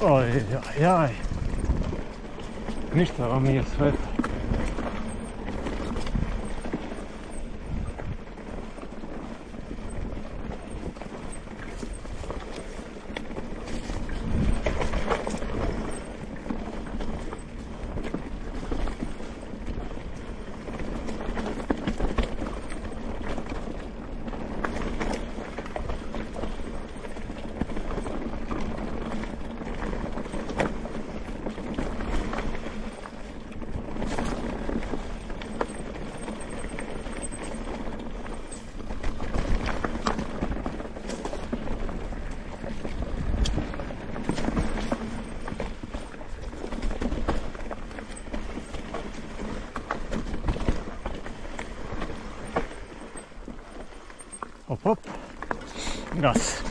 Oj, jaj. Ništa vam nije sveto. Hop, hop, gas.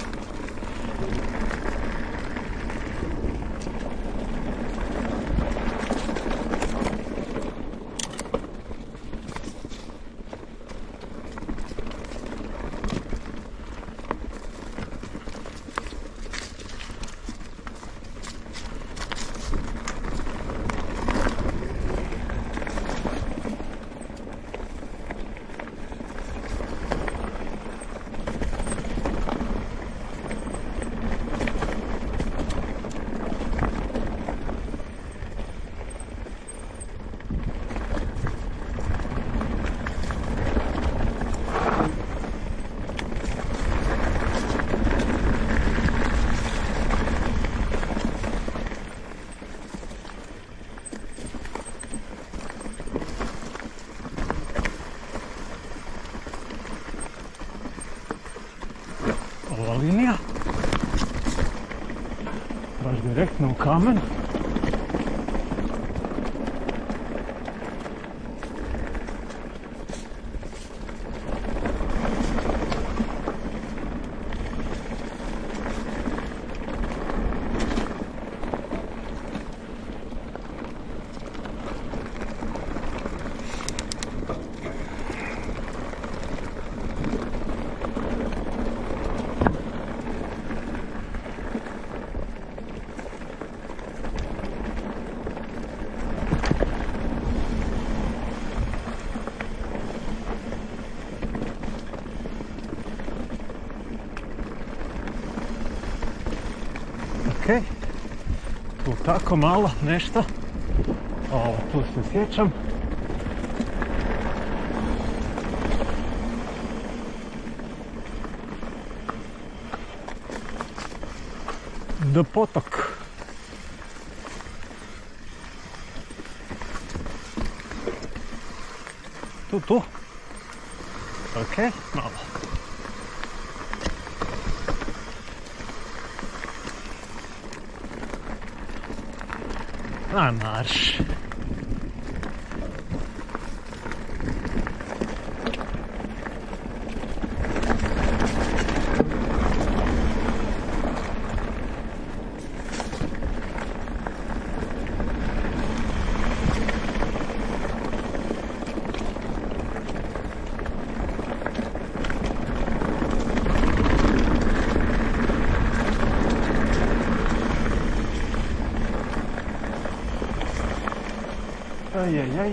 Ova linija baš direktno u kamen. Ok, tu tako malo nešto, ovo tu se sjećam. Do potok. Tu. Ok, malo. A marš. Ajajaj.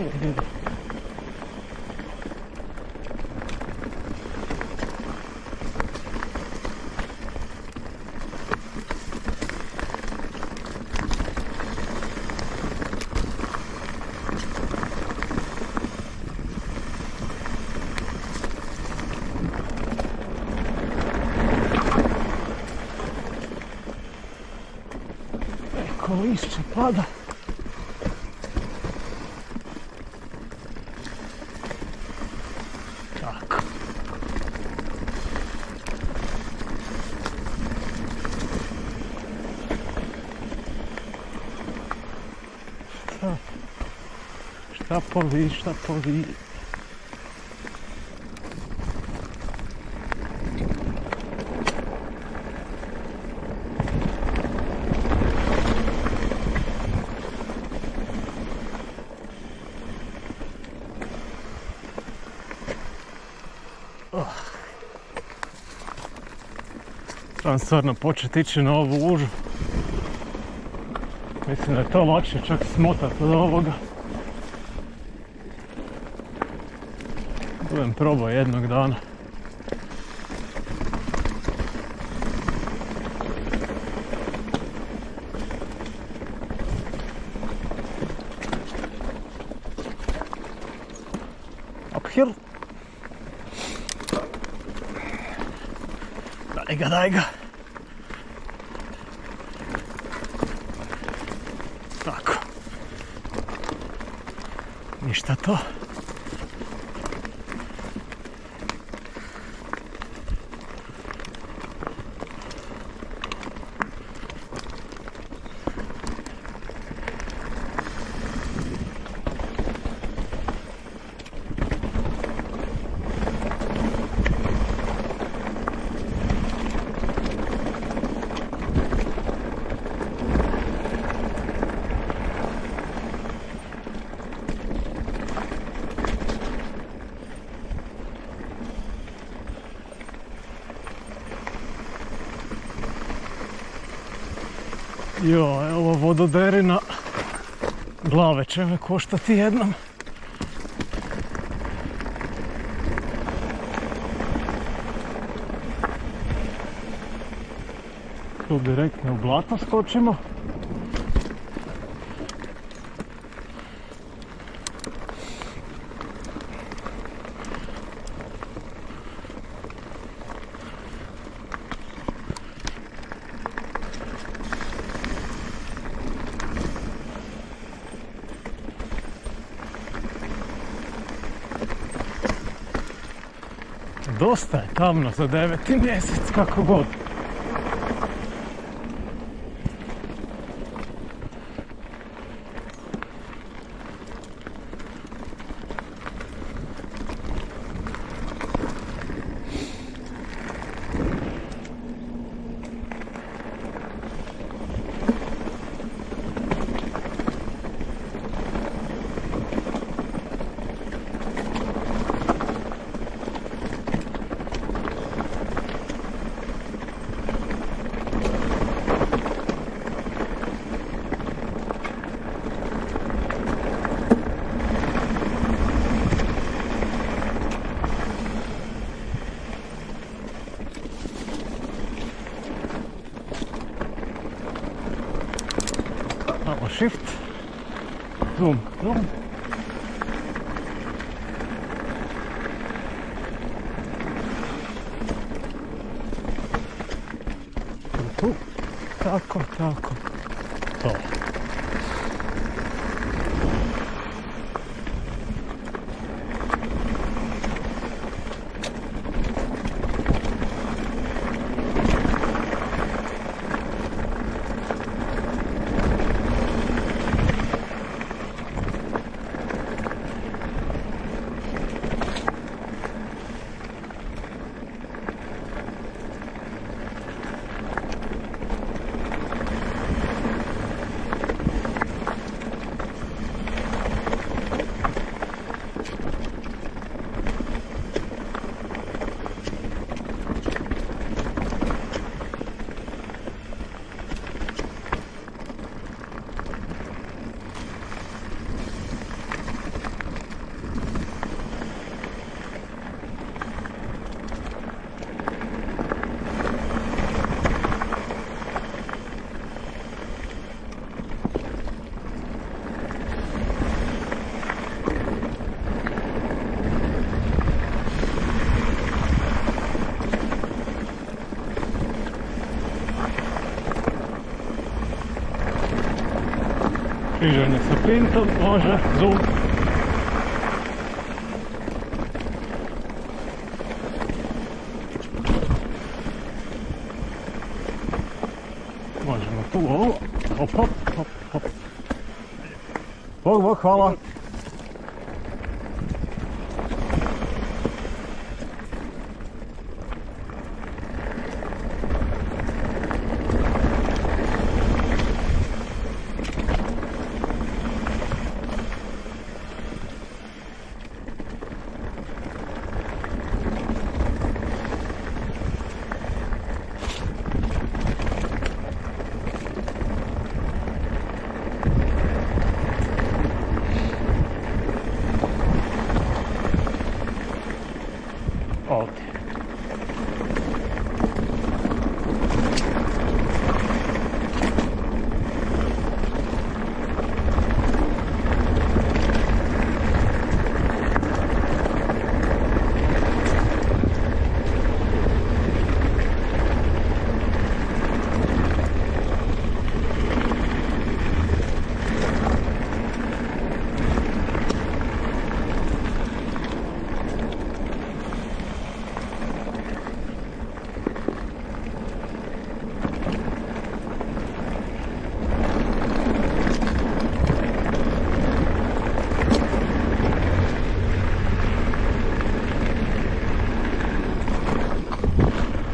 Eko lišće pada. Tako. Šta poli. Trebam stvarno početi ići na ovu lužu. Mislim da je to lakše čak smotati od ovoga. Budem probao jednog dana. Uphill. Daj ga. Tako. Ništa to. Jo, evo vododerina. Glave će me koštati jednom. Tu direktno u blato skočimo. Dosta je tamno za 9. mjesec, kako god. Shift, zoom. Tu, tako, to. Križanje sa pintom, može, zoom. Možemo tu ovo, hop. Bog, hvala. ovdje.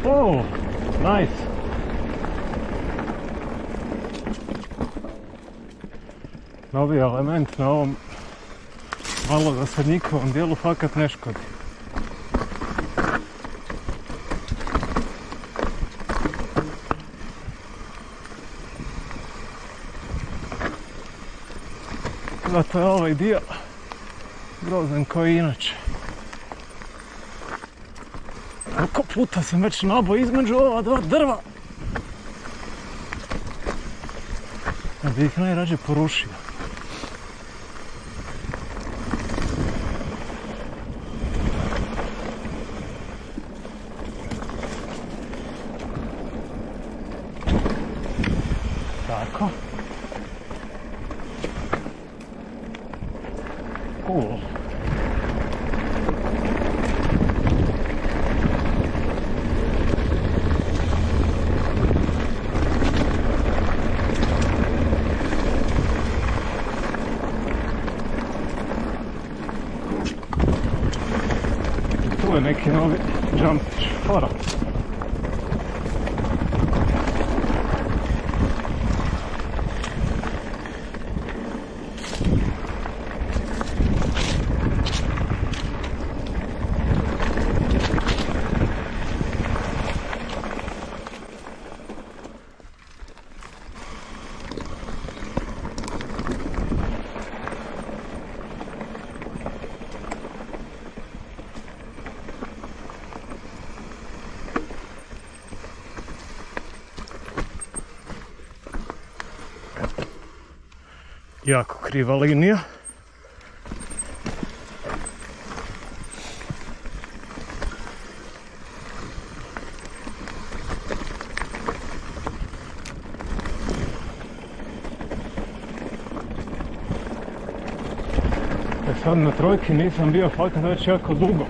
Oh, nice. Novi element na ovom malo zasadnjikovom dijelu fakat ne škodi. Zato je ovaj dio grozan koji inače. Koliko puta sam već nabao između ova dva drva da bi ih najrađe porušio. Tako. Cool. Tu je neki novi jumpić. Fora. Jako kriva linija. Sad na trojki nisam bio fakat već jako dugo.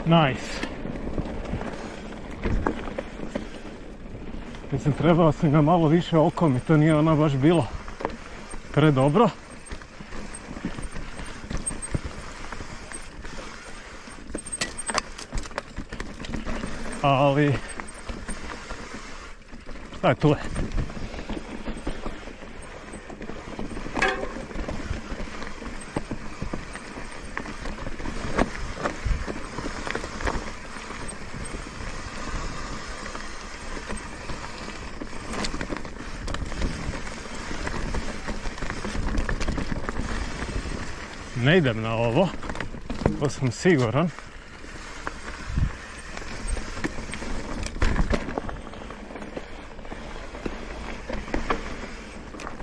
Nice. Mislim, trebao sam ga malo više okom i to nije ona baš bilo predobro. Ali, šta je tu? Ne idem na ovo, to sam siguran.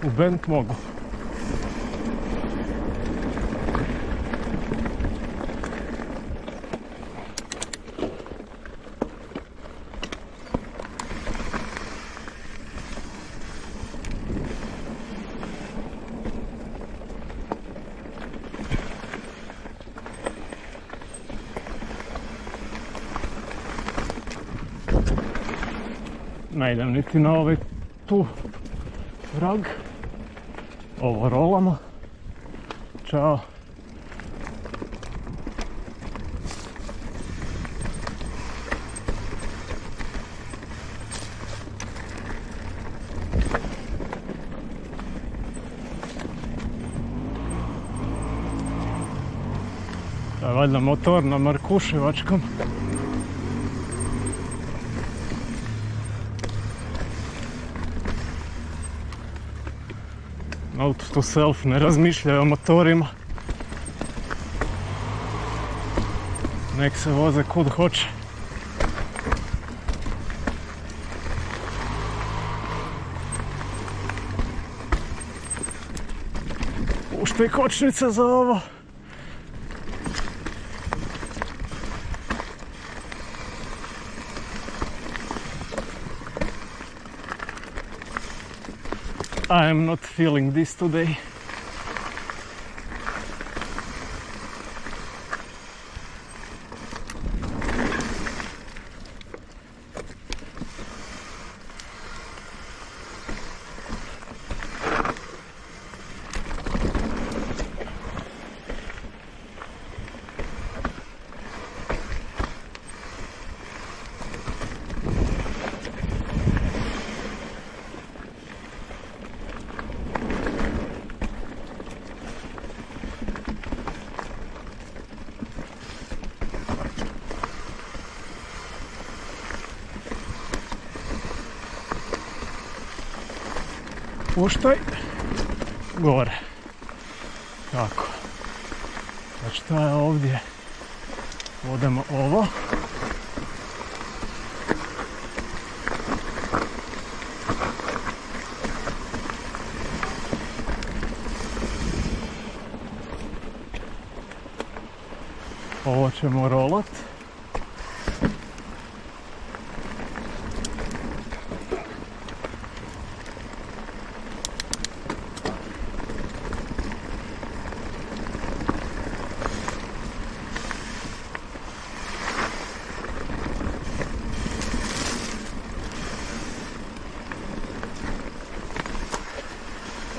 U bend mogu. Ne idem niti na ovaj tu vrag. Ovo rolamo. Ćao. To je valjda motor na Markuševačkom. Note to self, ne razmišljaju o motorima. Nek se voze kud hoće. Puštaj kočnice za ovo. I am not feeling this today. Puštaj gore. Tako. Sad šta je ovdje? Vodemo ovo. Ovo ćemo rolat.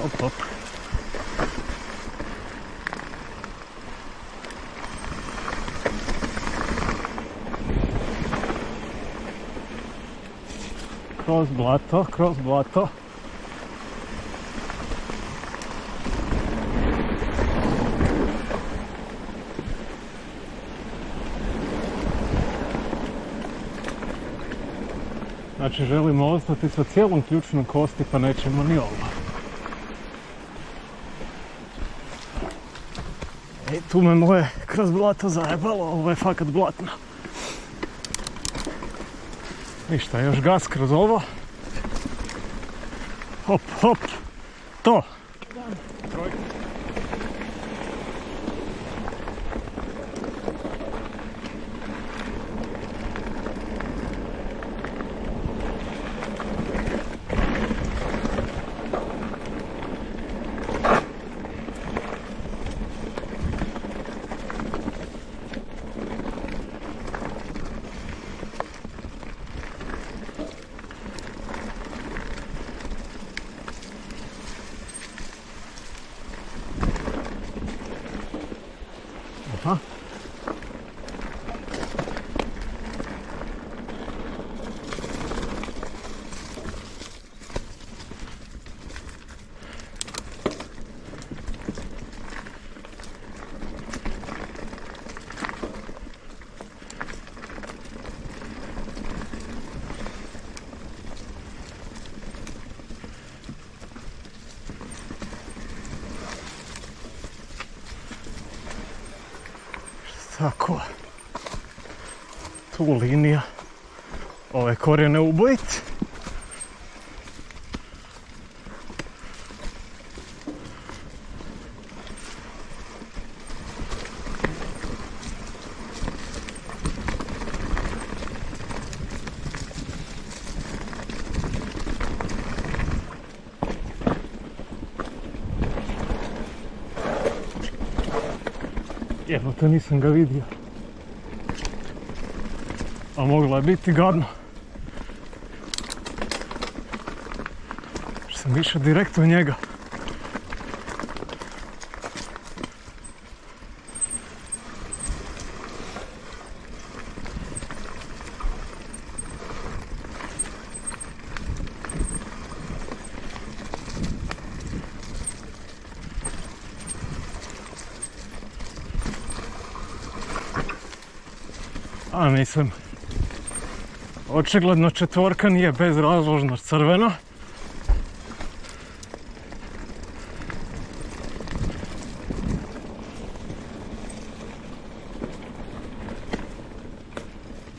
Op, op. Kroz blato, kroz blato. Znači želimo ostati sa cijelom ključnom kosti pa nećemo ni ovo. I tu me moje kroz blato zajebalo, ovo je fakat blatno. Ništa, još gas kroz ovo. Hop, hop, to. Trojka. Aha. Tako, tu linija, ove korijene ubojiti. Evo to nisam ga vidio. A mogla je biti gadno. sam išao direktno u njega. A mislim, očigledno četvorka nije bezrazložno crvena.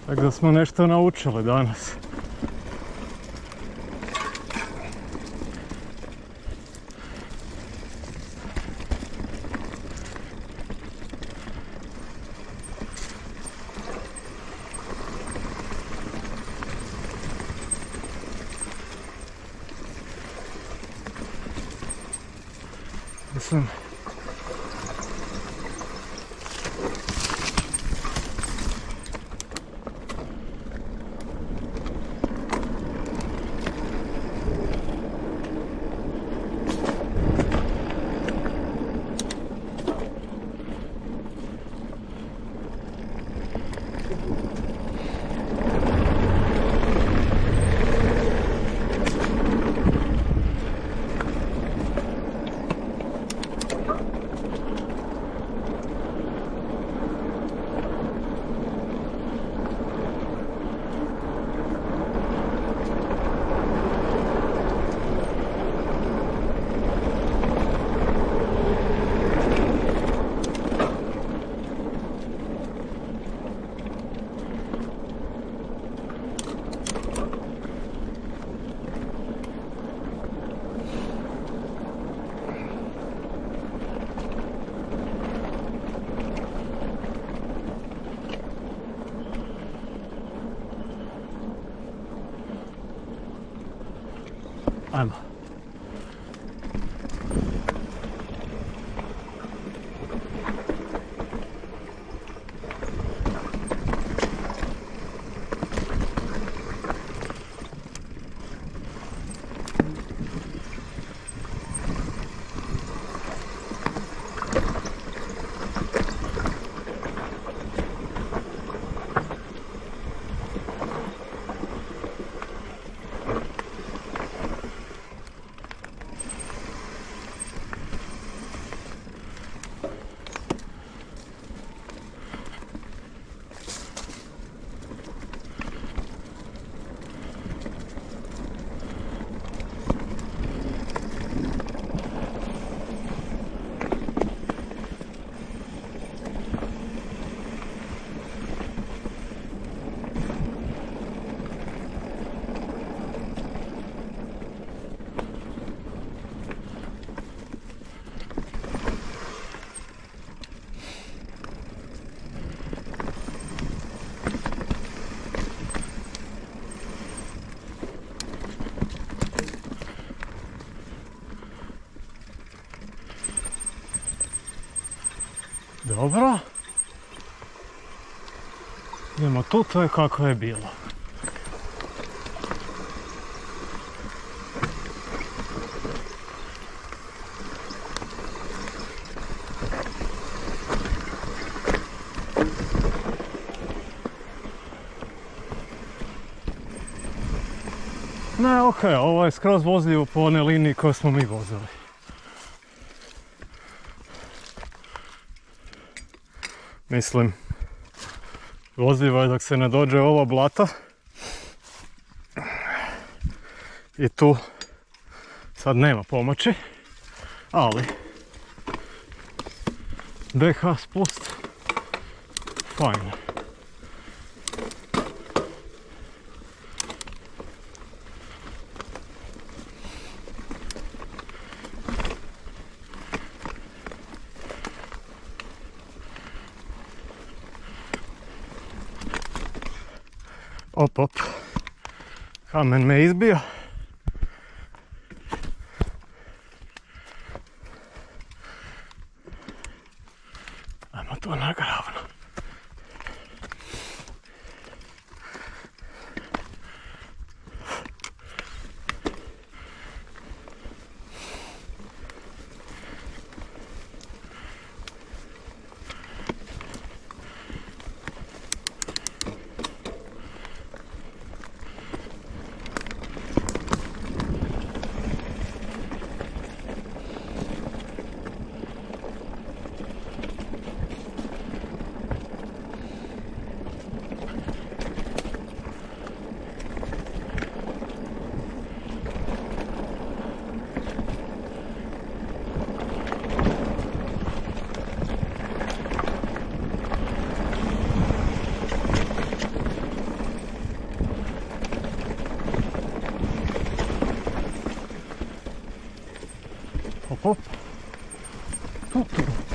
Tako da smo nešto naučili danas. Mislim, ajmo. Dobro. Idemo tu, to je kako je bilo. Ne, okej, ovo je skroz vozljivo po one liniji koje smo mi vozili. Mislim, vozljivo je dok se ne dođe ova blata. I tu sad nema pomoći, ali DH spust, fajno. Op, op, kamen me izbio. Ajmo to nagravno. hop. Tuturu.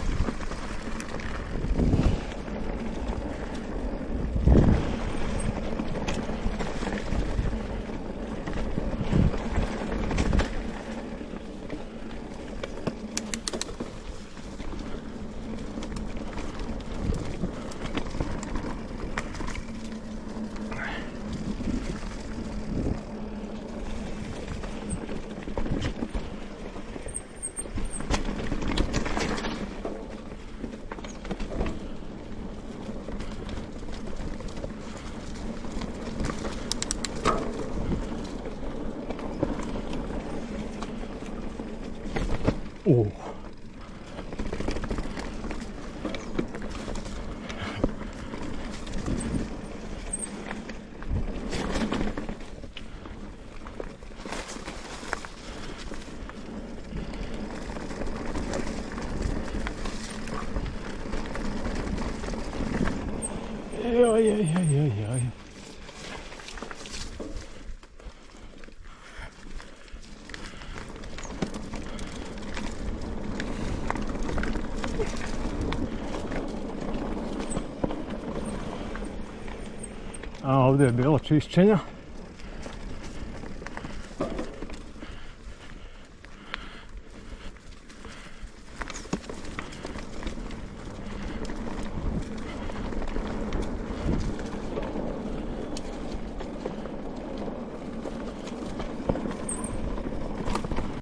Jaj. A ovdje je bilo čišćenja.